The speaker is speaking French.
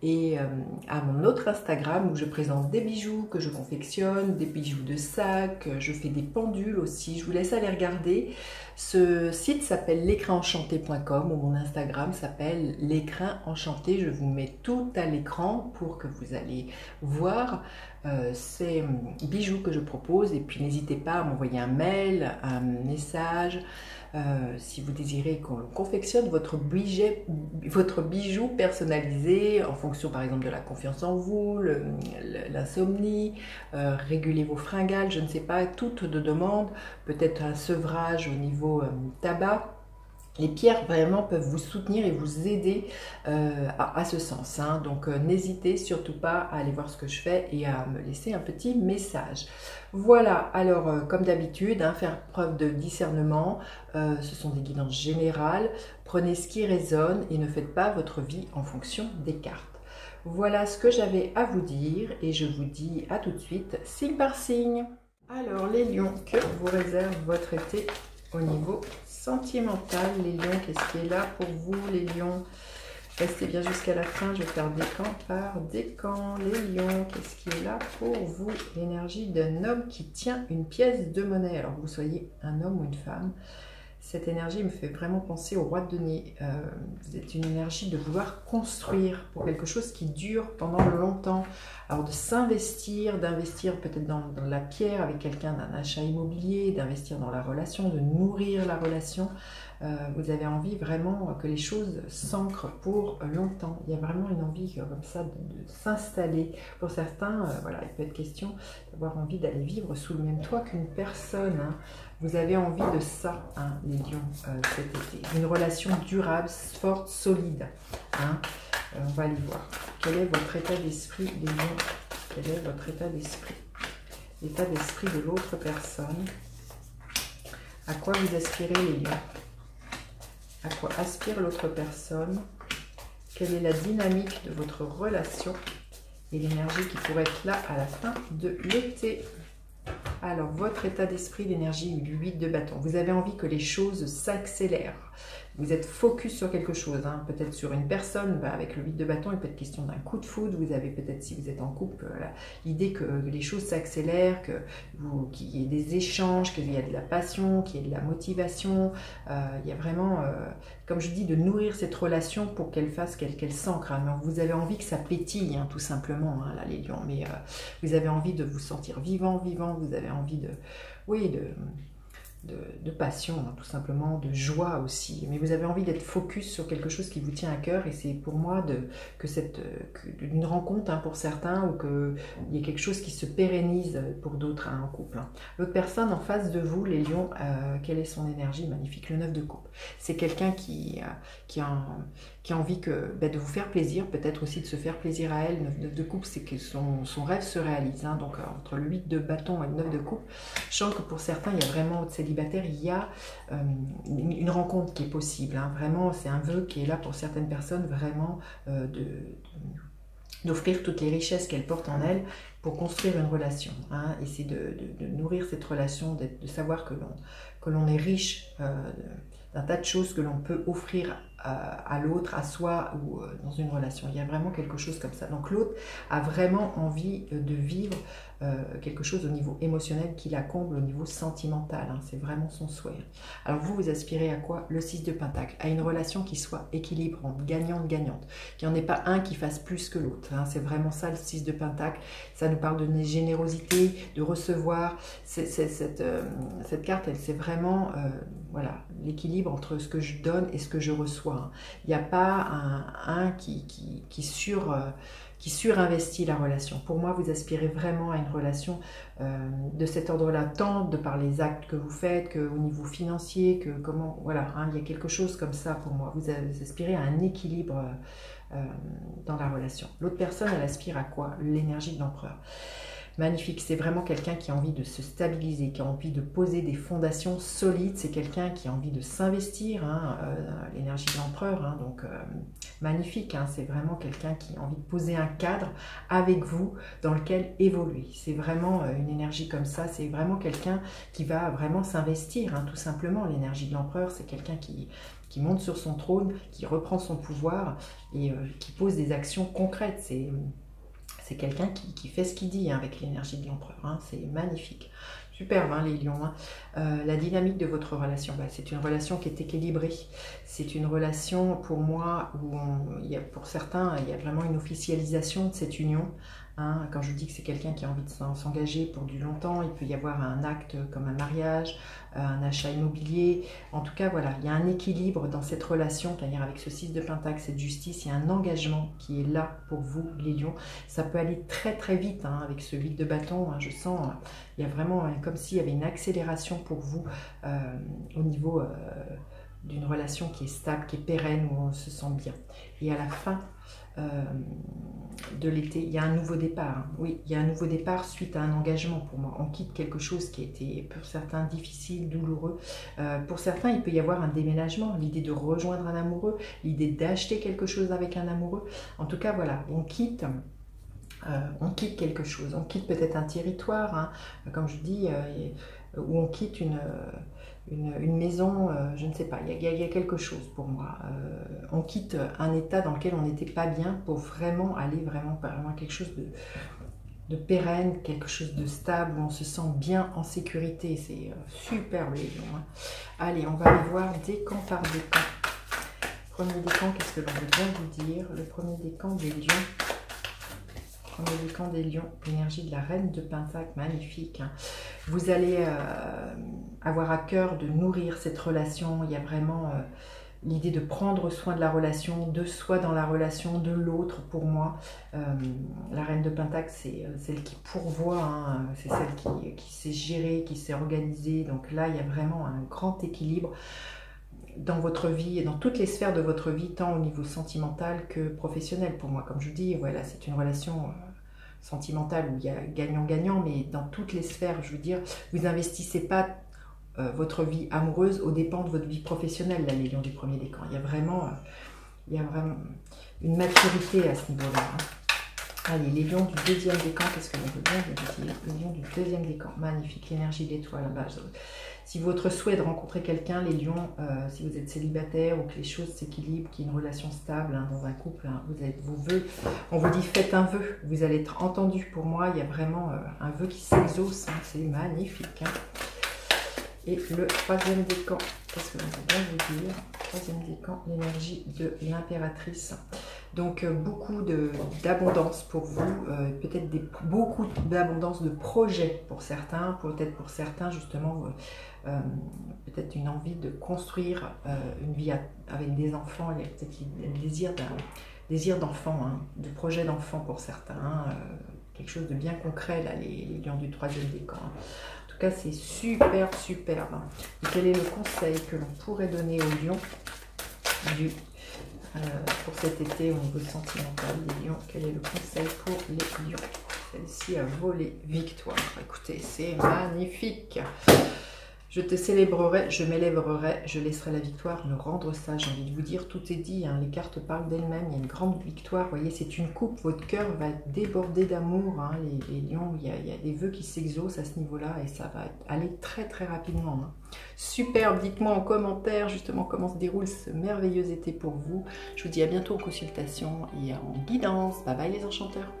et à mon autre Instagram où je présente des bijoux que je confectionne, des bijoux de sac, je fais des pendules aussi, je vous laisse aller regarder. Ce site s'appelle l'écrinenchanté.com ou mon Instagram s'appelle l'écrin enchanté. Je vous mets tout à l'écran pour que vous allez voir ces bijoux que je propose, et puis n'hésitez pas à m'envoyer un mail, un message. Si vous désirez qu'on confectionne votre bijou personnalisé en fonction par exemple de la confiance en vous, l'insomnie, réguler vos fringales, je ne sais pas, toutes de demande, peut-être un sevrage au niveau tabac. Les pierres vraiment peuvent vous soutenir et vous aider à ce sens. Hein. Donc n'hésitez surtout pas à aller voir ce que je fais et à me laisser un petit message. Voilà, alors comme d'habitude, hein, faire preuve de discernement, ce sont des guidances générales. Prenez ce qui résonne et ne faites pas votre vie en fonction des cartes. Voilà ce que j'avais à vous dire et je vous dis à tout de suite, signe par signe. Alors les lions, que vous réserve votre été au niveau sentimental? Les lions, qu'est-ce qui est là pour vous les lions? Restez bien jusqu'à la fin, je vais faire décan par décan. Les lions, qu'est-ce qui est là pour vous? L'énergie d'un homme qui tient une pièce de monnaie. Alors vous soyez un homme ou une femme, cette énergie me fait vraiment penser au roi de denier. Vous êtes une énergie de vouloir construire pour quelque chose qui dure pendant longtemps. Alors de s'investir, d'investir peut-être dans la pierre avec quelqu'un, d'un achat immobilier, d'investir dans la relation, de nourrir la relation. Vous avez envie vraiment que les choses s'ancrent pour longtemps. Il y a vraiment une envie comme ça de s'installer. Pour certains, voilà, il peut être question d'avoir envie d'aller vivre sous le même toit qu'une personne. Hein. Vous avez envie de ça, hein, les lions, cet été. Une relation durable, forte, solide. Hein. On va aller voir. Quel est votre état d'esprit, les lions? Quel est votre état d'esprit? L'état d'esprit de l'autre personne. À quoi vous aspirez, les lions? À quoi aspire l'autre personne? Quelle est la dynamique de votre relation? Et l'énergie qui pourrait être là à la fin de l'été. Alors, votre état d'esprit, l'énergie du 8 de bâton. Vous avez envie que les choses s'accélèrent. Vous êtes focus sur quelque chose, hein, peut-être sur une personne. Bah, avec le 8 de bâton, il peut être question d'un coup de foudre. Vous avez peut-être, si vous êtes en couple, l'idée que les choses s'accélèrent, qu'il y ait des échanges, qu'il y ait de la passion, qu'il y ait de la motivation. Il y a vraiment, comme je dis, de nourrir cette relation pour qu'elle fasse, qu'elle s'ancre. Hein. Alors, vous avez envie que ça pétille, hein, tout simplement, hein, là, les lions. Mais vous avez envie de vous sentir vivant. Vous avez envie de, oui, de passion, hein, tout simplement, de joie aussi. Mais vous avez envie d'être focus sur quelque chose qui vous tient à cœur. Et c'est pour moi une rencontre, hein, pour certains, ou qu'il y ait quelque chose qui se pérennise pour d'autres, hein, en couple. Hein. L'autre personne en face de vous, les lions, quelle est son énergie? Magnifique, le 9 de coupe. C'est quelqu'un qui a envie de vous faire plaisir, peut-être aussi de se faire plaisir à elle. Le 9 de coupe, c'est que son rêve se réalise. Hein. Donc entre le 8 de bâton et le 9 de coupe, je sens que pour certains, il y a vraiment, célibataire, il y a une rencontre qui est possible. Hein. Vraiment, c'est un vœu qui est là pour certaines personnes, vraiment d'offrir toutes les richesses qu'elles portent en elles pour construire une relation. Hein. Et c'est de nourrir cette relation, de savoir que l'on est riche d'un tas de choses que l'on peut offrir à l'autre, à soi ou dans une relation. Il y a vraiment quelque chose comme ça. Donc l'autre a vraiment envie de vivre quelque chose au niveau émotionnel qui la comble au niveau sentimental. Hein. C'est vraiment son souhait. Alors vous aspirez à quoi? Le 6 de Pentacle, à une relation qui soit équilibrante, gagnante, qu'il n'y en ait pas un qui fasse plus que l'autre. Hein. C'est vraiment ça le 6 de Pentacle. Ça nous parle de générosité, de recevoir. Cette carte, elle, c'est vraiment voilà, l'équilibre entre ce que je donne et ce que je reçois. Hein. Il n'y a pas un qui surinvestit la relation. Pour moi, vous aspirez vraiment à une relation de cet ordre-là, tant de par les actes que vous faites, qu'au niveau financier, que comment, voilà, hein, il y a quelque chose comme ça pour moi. Vous aspirez à un équilibre dans la relation. L'autre personne, elle aspire à quoi? L'énergie de l'empereur. Magnifique, c'est vraiment quelqu'un qui a envie de se stabiliser, qui a envie de poser des fondations solides, c'est quelqu'un qui a envie de s'investir, hein, l'énergie de l'empereur, hein, donc magnifique, hein, c'est vraiment quelqu'un qui a envie de poser un cadre avec vous dans lequel évoluer. C'est vraiment une énergie comme ça, c'est vraiment quelqu'un qui va vraiment s'investir, hein, tout simplement. L'énergie de l'empereur, c'est quelqu'un qui qui monte sur son trône, qui reprend son pouvoir et qui pose des actions concrètes. C'est quelqu'un qui fait ce qu'il dit hein, avec l'énergie de l'empereur. Hein, c'est magnifique. Superbe, hein, les lions. Hein. La dynamique de votre relation, c'est une relation qui est équilibrée. C'est une relation, pour moi, où pour certains, il y a vraiment une officialisation de cette union. Hein. Quand je dis que c'est quelqu'un qui a envie de s'engager pour du longtemps, il peut y avoir un acte comme un mariage, un achat immobilier. En tout cas, voilà, il y a un équilibre dans cette relation, c'est-à-dire avec ce 6 de Pentacle, cette justice, il y a un engagement qui est là pour vous, les lions. Ça peut aller très très vite hein, avec ce 8 de bâton. Hein, je sens, il y a vraiment comme s'il y avait une accélération pour vous au niveau d'une relation qui est stable, qui est pérenne, où on se sent bien. Et à la fin de l'été, il y a un nouveau départ. Hein. Oui, il y a un nouveau départ suite à un engagement pour moi. On quitte quelque chose qui a été pour certains difficile, douloureux. Pour certains, il peut y avoir un déménagement, l'idée de rejoindre un amoureux, l'idée d'acheter quelque chose avec un amoureux. En tout cas, voilà, on quitte quelque chose. On quitte peut-être un territoire, hein, comme je dis, où on quitte une maison, je ne sais pas, il y a quelque chose pour moi. On quitte un état dans lequel on n'était pas bien pour vraiment aller vraiment quelque chose de pérenne, quelque chose de stable, où on se sent bien en sécurité. C'est superbe les lions. Hein. Allez, on va aller voir décan par décan. Premier décan, qu'est-ce que l'on veut bien vous dire? Le premier décan des lions. Premier décan des lions, l'énergie de la reine de Pentacle, magnifique. Hein. Vous allez avoir à cœur de nourrir cette relation. Il y a vraiment l'idée de prendre soin de la relation, de soi dans la relation, de l'autre pour moi. La reine de Pentacle, c'est celle qui pourvoit, hein, c'est celle qui sait gérer, qui sait organiser. Donc là, il y a vraiment un grand équilibre dans votre vie et dans toutes les sphères de votre vie, tant au niveau sentimental que professionnel pour moi. Comme je vous dis, voilà, c'est une relation sentimentale où il y a gagnant-gagnant, mais dans toutes les sphères, je veux dire, vous n'investissez pas votre vie amoureuse aux dépens de votre vie professionnelle, là, les lions du premier décan. Il y a vraiment une maturité à ce niveau-là. Hein. Allez, les lions du deuxième décan, qu'est-ce que l'on veut bien vous dire? Les lions du deuxième décan, magnifique, l'énergie d'étoile là-bas. Si votre souhait est de rencontrer quelqu'un, les lions, si vous êtes célibataire ou que les choses s'équilibrent, qu'il y ait une relation stable hein, dans un couple, hein, vous avez vos vœux, on vous dit faites un vœu, vous allez être entendu. Pour moi, il y a vraiment un vœu qui s'exauce, hein, c'est magnifique. Hein. Et le troisième décan, qu'est-ce que l'on peut bien vous dire? Troisième décan, l'énergie de l'impératrice. Donc beaucoup d'abondance pour vous, peut-être beaucoup d'abondance de projets pour certains, peut-être pour certains justement, peut-être une envie de construire une vie avec des enfants, il y a peut-être le désir d'enfant, hein, de projet d'enfant pour certains, hein, quelque chose de bien concret là, les lions du troisième décan. Hein. En tout cas, c'est superbe. Hein. Et quel est le conseil que l'on pourrait donner aux lions pour cet été au niveau sentimental des lions? Quel est le conseil pour les lions? Celle-ci a volé victoire. Écoutez, c'est magnifique. Je te célébrerai, je m'élèverai, je laisserai la victoire me rendre ça. J'ai envie de vous dire, tout est dit, hein, les cartes parlent d'elles-mêmes, il y a une grande victoire. Vous voyez, c'est une coupe, votre cœur va déborder d'amour. Hein, les lions, il y a des vœux qui s'exaucent à ce niveau-là et ça va aller très très rapidement. Hein. Superbe, dites-moi en commentaire justement comment se déroule ce merveilleux été pour vous. Je vous dis à bientôt en consultation et en guidance. Bye bye les enchanteurs.